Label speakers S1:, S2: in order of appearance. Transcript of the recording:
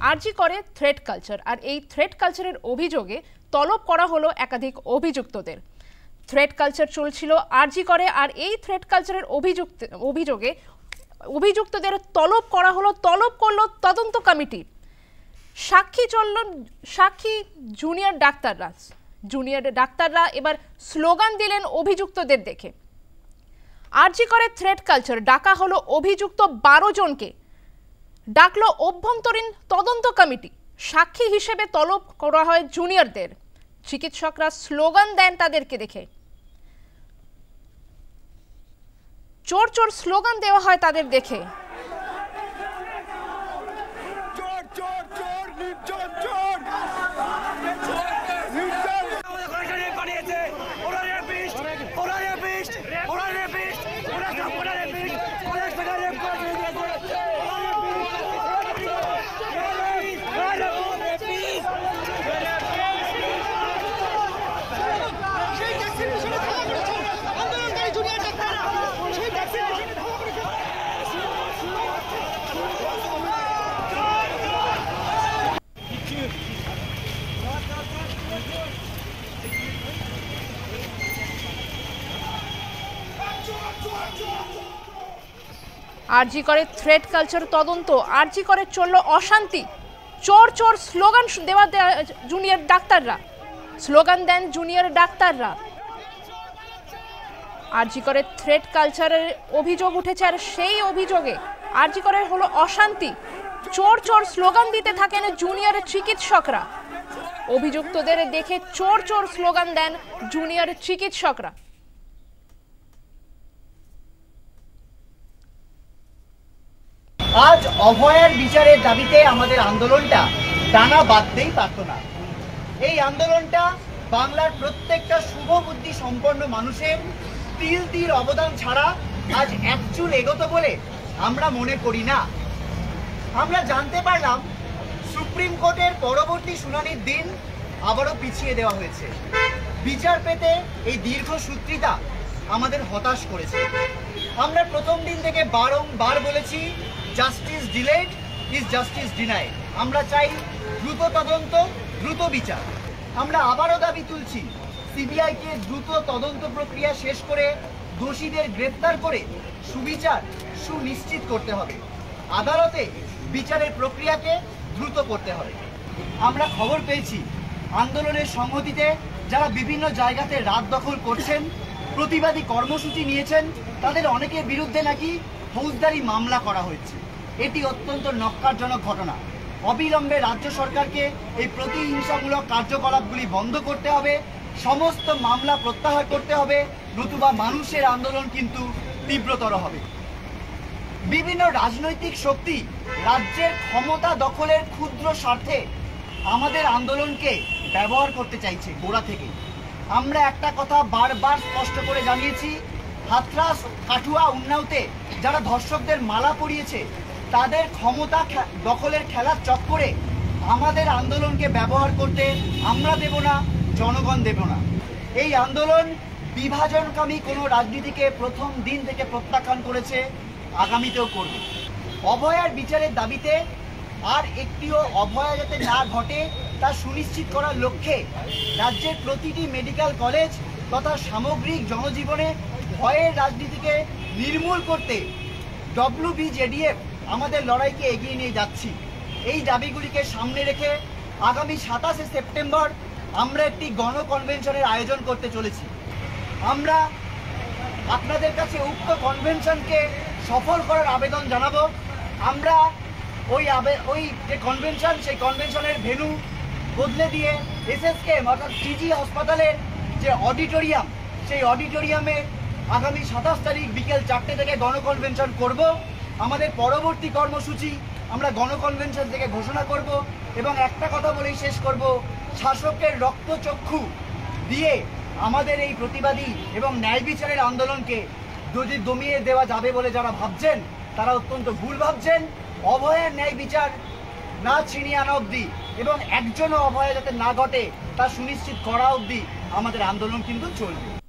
S1: আরজি করে threat culture, আর এই threat কালচারের অভিযোগে তলব করা হলো একাধিক অভিযুক্তদের। থ্রেট কালচার চলছিল আরজি করে, আর এই থ্রেট কালচারের অভিযোগে অভিযুক্তদের তলব করলো তদন্ত কমিটি। সাক্ষী জুনিয়র ডাক্তাররা এবার স্লোগান দিলেন অভিযুক্তদের দেখে। আরজি করে থ্রেট কালচার ডাকা হলো অভিযুক্ত 12 জনকে, ডাকলো অভ্যন্তরীণ তদন্ত কমিটি। সাক্ষী হিসেবে তলব করা হয় জুনিয়রদের। চিকিৎসকরা স্লোগান দেন তাদেরকে দেখে। চোর চোর স্লোগান দেওয়া হয় তাদের দেখে। আরজি করে থ্রেট কালচার তদন্ত। আরজি করে চলল অশান্তি। চোর চোর স্লোগান দেওয়া জুনিয়র ডাক্তাররা, স্লোগান দেন জুনিয়র ডাক্তাররা। আরজি করে থ্রেট কালচারের অভিযোগ উঠেছে, আর সেই অভিযোগে আরজি করে হলো অশান্তি। চোর চোর স্লোগান দিতে থাকেন জুনিয়র চিকিৎসকরা। অভিযুক্তদের দেখে চোর চোর স্লোগান দেন জুনিয়র চিকিৎসকরা।
S2: আজ অভয়ার বিচারের দাবিতে আমাদের আন্দোলনটা টানা বাঁধতেই পারত না। এই আন্দোলনটা বাংলার প্রত্যেকটা শুভবুদ্ধি সম্পন্ন মানুষের তিল তিল অবদান ছাড়া আজ এক চুল এগোতো বলে আমরা মনে করি না। আমরা জানতে পারলাম সুপ্রিম কোর্টের পরবর্তী শুনানির দিন আবারও পিছিয়ে দেওয়া হয়েছে। বিচার পেতে এই দীর্ঘসূত্রিতা আমাদের হতাশ করেছে। আমরা প্রথম দিন থেকে বারংবার বলেছি, justice delayed is justice denied. আমরা চাই দ্রুত তদন্ত, দ্রুত বিচার। আমরা আবারও দাবি তুলছি, সিবিআইকে দ্রুত তদন্ত প্রক্রিয়া শেষ করে দোষীদের গ্রেফতার করে সুবিচার সুনিশ্চিত করতে হবে। আদালতে বিচারের প্রক্রিয়াকে দ্রুত করতে হবে। আমরা খবর পেয়েছি আন্দোলনের সংহতিতে যারা বিভিন্ন জায়গাতে রাত দখল করছেন, প্রতিবাদী কর্মসূচি নিয়েছেন, তাদের অনেকের বিরুদ্ধে নাকি ফৌজদারি মামলা করা হয়েছে। এটি অত্যন্ত নক্কারজনক ঘটনা। অবিলম্বে রাজ্য সরকারকে এই প্রতিহিংসামূলক কার্যকলাপগুলি বন্ধ করতে হবে, সমস্ত মামলা প্রত্যাহার করতে হবে, নতুবা মানুষের আন্দোলন কিন্তু তীব্রতর হবে। বিভিন্ন রাজনৈতিক শক্তি রাজ্যের ক্ষমতা দখলের ক্ষুদ্র স্বার্থে আমাদের আন্দোলনকে ব্যবহার করতে চাইছে গোড়া থেকে। আমরা একটা কথা বারবার স্পষ্ট করে জানিয়েছি, হাথরাস, কাঠুয়া, উন্নাওতে যারা ধর্ষকদের মালা পরিয়েছে তাদের ক্ষমতা দখলের খেলার চক্করে আমাদের আন্দোলনকে ব্যবহার করতে আমরা দেব না, জনগণ দেব না। এই আন্দোলন বিভাজনকামী কোনো রাজনীতিকে প্রথম দিন থেকে প্রত্যাখ্যান করেছে, আগামীতেও করবে। অভয়ার বিচারের দাবিতে আর একটিও অভয়া যাতে না ঘটে তা সুনিশ্চিত করার লক্ষ্যে রাজ্যের প্রতিটি মেডিকেল কলেজ তথা সামগ্রিক জনজীবনে ভয়ের রাজনীতিকে নির্মূল করতে WBJDF আমাদের লড়াইকে এগিয়ে নিয়ে যাচ্ছি। এই দাবিগুলিকে সামনে রেখে আগামী 27শে সেপ্টেম্বর আমরা একটি গণকনভেনশনের আয়োজন করতে চলেছি। আমরা আপনাদের কাছে উক্ত কনভেনশনকে সফল করার আবেদন জানাবো। আমরা ওই যে কনভেনশন, সেই কনভেনশনের ভেন্যু বদলে দিয়ে SSKM অর্থাৎ TG হাসপাতালের যে অডিটোরিয়াম, সেই অডিটোরিয়ামে আগামী 27 তারিখ বিকেল 4টে থেকে গণকনভেনশন করব। আমাদের পরবর্তী কর্মসূচি আমরা গণকনভেনশন থেকে ঘোষণা করব এবং একটা কথা বলেই শেষ করব, শাসকের রক্তচক্ষু দিয়ে আমাদের এই প্রতিবাদী এবং ন্যায় বিচারের আন্দোলনকে যদি দমিয়ে দেওয়া যাবে বলে যারা ভাবছেন তারা অত্যন্ত ভুল ভাবছেন। অভয়ের ন্যায় বিচার না ছিনিয়ে আনা অবধি এবং একজনও অভয় যাতে না ঘটে তা সুনিশ্চিত করা অবধি আমাদের আন্দোলন কিন্তু চলবে।